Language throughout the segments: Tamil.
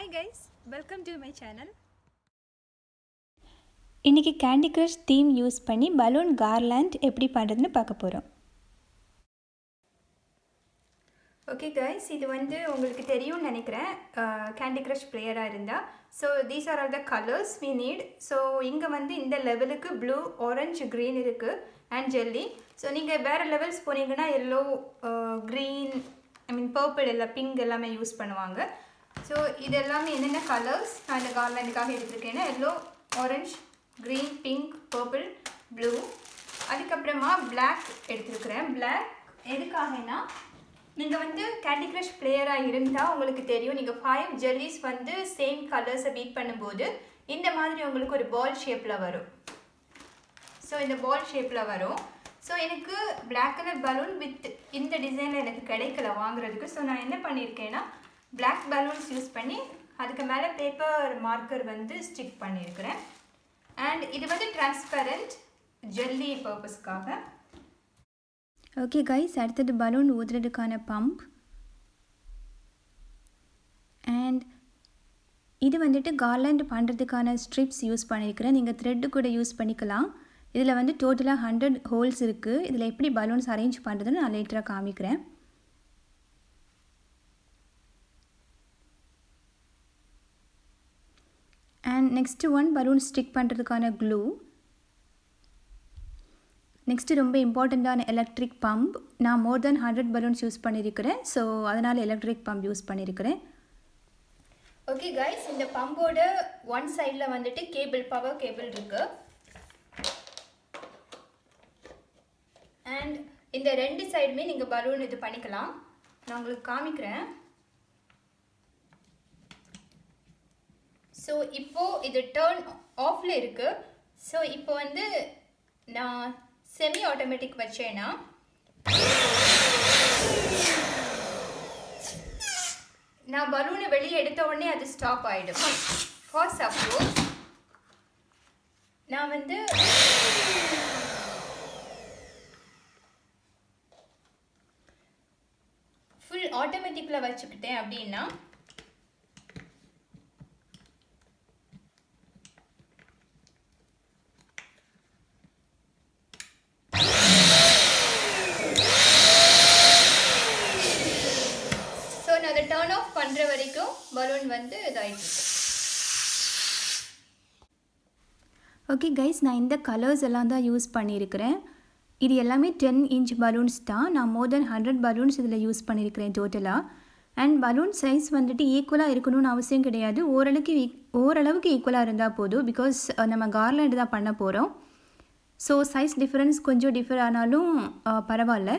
Hi guys, welcome to my channel. இன்னைக்கு Candy Crush theme யூஸ் பண்ணி balloon garland எப்படி பண்றதுன்னு பார்க்க போறோம். Okay guys, இது வந்து உங்களுக்கு தெரியும்னு நினைக்கிறேன் Candy Crush பிளேயரா இருந்தா. So these are all the colors we need. So இங்க வந்து இந்த லெவலுக்கு blue, orange, green இருக்கு and jelly. So நீங்க வேற levels போனீங்கன்னா yellow, green, purple இல்ல pink எல்லாமே யூஸ் பண்ணுவாங்க. So இது எல்லாமே என்னென்ன கலர்ஸ் நான் இந்த garlandக்காக எடுத்துர்க்கேன்னா yellow, orange, green, pink, purple, blue. அதுக்கு அப்புறமா black எடுத்துர்க்கேன். Black எதுக்காகனா நீங்க வந்து Candy Crush பிளேயரா இருந்தா உங்களுக்கு தெரியும் நீங்க 5 jellies வந்து சேம் கலர்ஸை பீட் பண்ணும்போது இந்த மாதிரி உங்களுக்கு ஒரு பால் ஷேப்ல வரும். சோ இந்த பால் ஷேப்ல வரும். சோ எனக்கு black color balloon with இந்த டிசைன்ல எனக்கு கிடைக்கல வாங்குறதுக்கு. சோ நான் என்ன பண்ணிருக்கேன்னா black balloons யூஸ் பண்ணி அதுக்கு மேல பேப்பர் மார்க்கர் வந்து ஸ்டிக் பண்ணிருக்கேன். and இது வந்து transparent jelly purposeக்காக. ஓகே गाइस, அடுத்து balloon ஊதுறதுக்கான பம்ப். and இது வந்துட்டு garland பண்றதுக்கான strips யூஸ் பண்ணிருக்கேன். நீங்க thread கூட யூஸ் பண்ணிக்கலாம். இதுல வந்து டோட்டலா 100 holes இருக்கு. இதுல எப்படி balloons அரேஞ்ச் பண்றதுன்னு நான் லேட்டரா காமிக்கிறேன். and next one balloon stick பண்றதுக்கான glue. next ரொம்ப இம்பார்ட்டன்ட்டான எலக்ட்ரிக் பம்ப். நான் more than 100 balloons யூஸ் பண்ணிருக்கேன். சோ அதனால எலக்ட்ரிக் பம்ப் யூஸ் பண்ணிருக்கேன். ஓகே गाइस, இந்த பம்போட one சைடுல வந்துட்டு கேபிள், பவர் கேபிள் இருக்கு. and இந்த ரெண்டு சைடுமே நீங்க பலூன் இது பண்ணிக்கலாம். நான் உங்களுக்கு காமிக்கிறேன். சோ இப்போ இது டர்ன் ஆஃப்ல இருக்கு. சோ இப்போ வந்து நான் செமி ஆட்டோமேட்டிக் வச்சேனா நான் பலூனை வெளியே எடுத்த உடனே அது ஸ்டாப் ஆயிடும். ஃபார் சப்போஸ் நான் வந்து ஃபுல் ஆட்டோமேட்டிக்ல வச்சுக்கிட்டேன் அப்படின்னா turn off பண்ற வரைக்கும் balloon வந்து இதாயிட்டு இருக்கு. ஓகே गाइस, நான் இந்த கலர்ஸ் எல்லாம் தான் யூஸ் பண்ணியிருக்கேன். இது எல்லாமே 10 inch balloons தான். நான் more than 100 balloons இதுல யூஸ் பண்ணியிருக்கேன் டோட்டலா. and balloon size வந்துட்டு ஈக்குவலா இருக்கணும்னு அவசியம் கிடையாது. ஓரளவுக்கு ஈக்குவலா இருந்தா போதும். because நம்ம garland தான் பண்ண போறோம். so size difference கொஞ்சம் டிஃபர் ஆனாலும் பரவாயில்லை.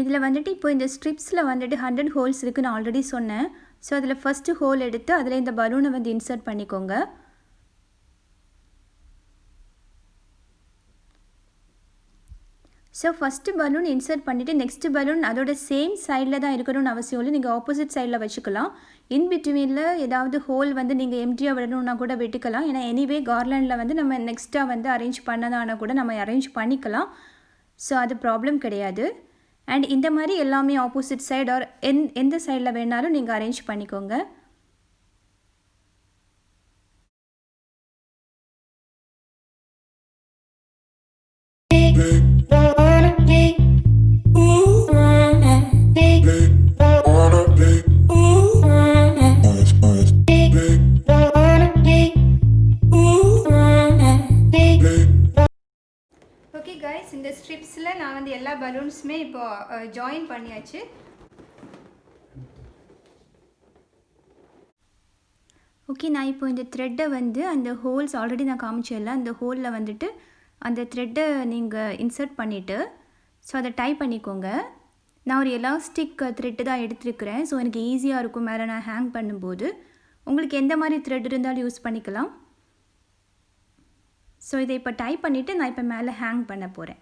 இதுல வந்துட்டு இப்போ இந்த ஸ்ட்ரிப்ஸ்ல வந்துட்டு 100 ஹோல்ஸ் இருக்கு நான் ஆல்ரெடி சொன்னேன். சோ அதுல ஃபர்ஸ்ட் ஹோல் எடுத்து அதுல இந்த பலூனை வந்து இன்சர்ட் பண்ணிக்கோங்க. சோ ஃபர்ஸ்ட் பலூன் இன்சர்ட் பண்ணிட்டு நெக்ஸ்ட் பலூன் அதோட சேம் சைடுல தான் இருக்கணும்னு அவசியம் இல்லை. நீங்க ஆப்போசிட் சைடுல வச்சுக்கலாம். இன் பிட்வீன்ல ஏதாவது ஹோல் வந்து நீங்க எம்டியா விடணும்னா கூட வெட்டிக்கலாம். ஏனா எனிவே garlandல வந்து நம்ம நெக்ஸ்ட்டா வந்து அரேஞ்ச் பண்ணதானா கூட நம்ம அரேஞ்ச் பண்ணிக்கலாம். சோ அது ப்ராப்ளம் கிடையாது. and இந்த மாதிரி எல்லாமே ஆப்போசிட் சைடு ஆர் எந்த சைடுல வேணாலும் நீங்க அரேஞ்ச் பண்ணிக்கோங்க. ஓகே கைஸ், இந்த ஸ்ட்ரிப்ஸில் நான் வந்து எல்லா பலூன்ஸுமே இப்போ ஜாயின் பண்ணியாச்சு. ஓகே, நான் இப்போ இந்த த்ரெட்டை வந்து அந்த ஹோல்ஸ் ஆல்ரெடி நான் காமிச்சேன்ல, அந்த ஹோலில் வந்துட்டு அந்த த்ரெட்டை நீங்கள் இன்சர்ட் பண்ணிவிட்டு ஸோ அதை டை பண்ணிக்கோங்க. நான் ஒரு எலாஸ்டிக் த்ரெட்டு தான் எடுத்துருக்கிறேன். ஸோ எனக்கு ஈஸியாக இருக்கும் மேலே நான் ஹேங் பண்ணும்போது. உங்களுக்கு எந்த மாதிரி த்ரெட் இருந்தாலும் யூஸ் பண்ணிக்கலாம். ஸோ இதை இப்போ டை பண்ணிவிட்டு நான் இப்போ மேலே ஹேங் பண்ண போகிறேன்.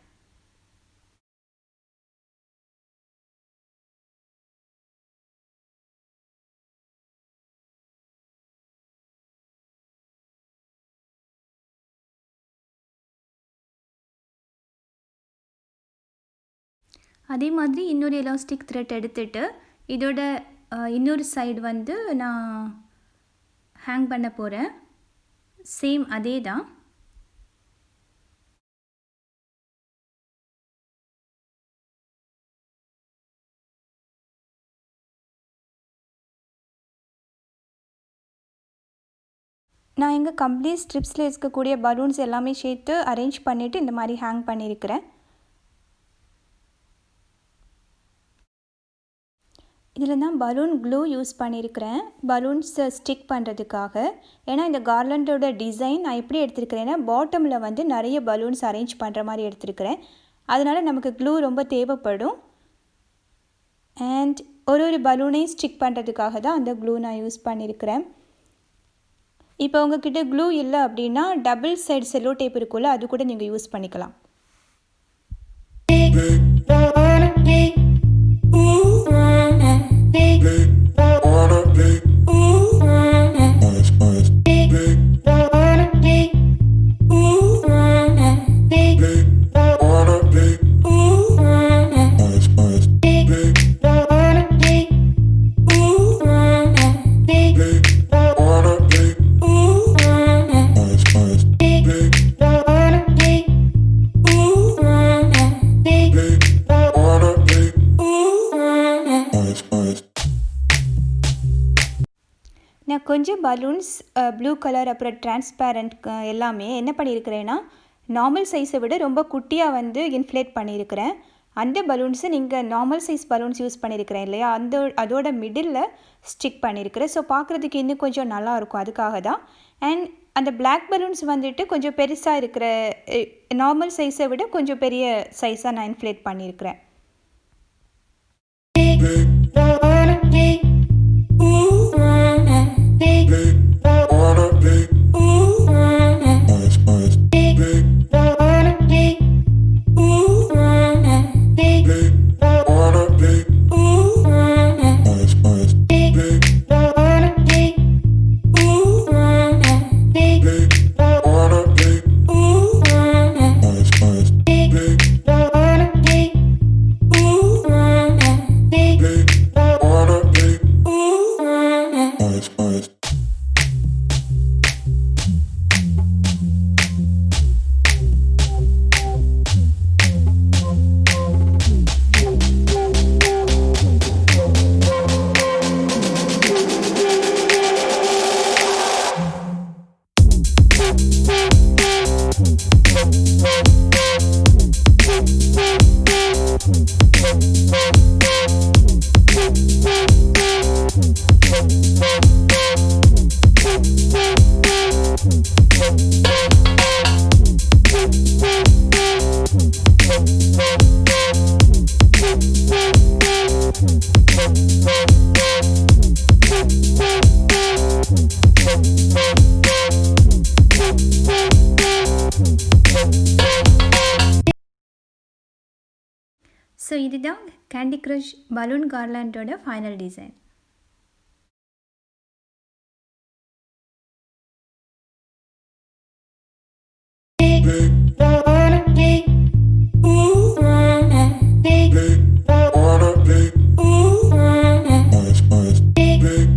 அதே மாதிரி இன்னொரு எலாஸ்டிக் த்ரெட் எடுத்துகிட்டு இதோட இன்னொரு சைடு வந்து நான் ஹேங் பண்ண போகிறேன். சேம் அதே தான். நான் இங்கே கம்ப்ளீட் ஸ்ட்ரிப்ஸில் இருக்கக்கூடிய பலூன்ஸ் எல்லாமே சேர்த்து அரேஞ்ச் பண்ணிவிட்டு இந்த மாதிரி ஹேங் பண்ணியிருக்கிறேன். இதில் தான் பலூன் க்ளூ யூஸ் பண்ணியிருக்கிறேன் பலூன்ஸை ஸ்டிக் பண்ணுறதுக்காக. ஏன்னா இந்த கார்லண்டோட டிசைன் நான் எப்படி எடுத்துருக்கிறேன்னா பாட்டமில் வந்து நிறைய பலூன்ஸ் அரேஞ்ச் பண்ணுற மாதிரி எடுத்துருக்கிறேன். அதனால் நமக்கு க்ளூ ரொம்ப தேவைப்படும். அண்ட் ஒரு பலூனையும் ஸ்டிக் பண்ணுறதுக்காக தான் அந்த க்ளூ நான் யூஸ் பண்ணியிருக்கிறேன். இப்போ உங்ககிட்ட க்ளூ இல்லை அப்படின்னா டபுள் சைடு செல்லோ டேப் இருக்குல்ல, அது கூட நீங்கள் யூஸ் பண்ணிக்கலாம். நான் கொஞ்சம் பலூன்ஸ் ப்ளூ கலர் அப்புறம் டிரான்ஸ்பேரண்ட் எல்லாமே என்ன பண்ணியிருக்கிறேன்னா நார்மல் சைஸை விட ரொம்ப குட்டியாக வந்து இன்ஃப்ளேட் பண்ணியிருக்கிறேன். அந்த பலூன்ஸை நீங்கள் நார்மல் சைஸ் பலூன்ஸ் யூஸ் பண்ணியிருக்கிறேன் இல்லையா, அதோட மிடில் ஸ்டிக் பண்ணியிருக்கிறேன். ஸோ பார்க்குறதுக்கு இன்னும் கொஞ்சம் நல்லாயிருக்கும், அதுக்காக தான். அண்ட் அந்த பிளாக் பலூன்ஸ் வந்துட்டு கொஞ்சம் பெருசாக இருக்கிற நார்மல் சைஸை விட கொஞ்சம் பெரிய சைஸாக நான் இன்ஃப்ளேட் பண்ணியிருக்கிறேன். ஸோ இதுதான் கேண்டி க்ரஷ் பலூன் கார்லாண்டோட ஃபைனல் டிசைன்.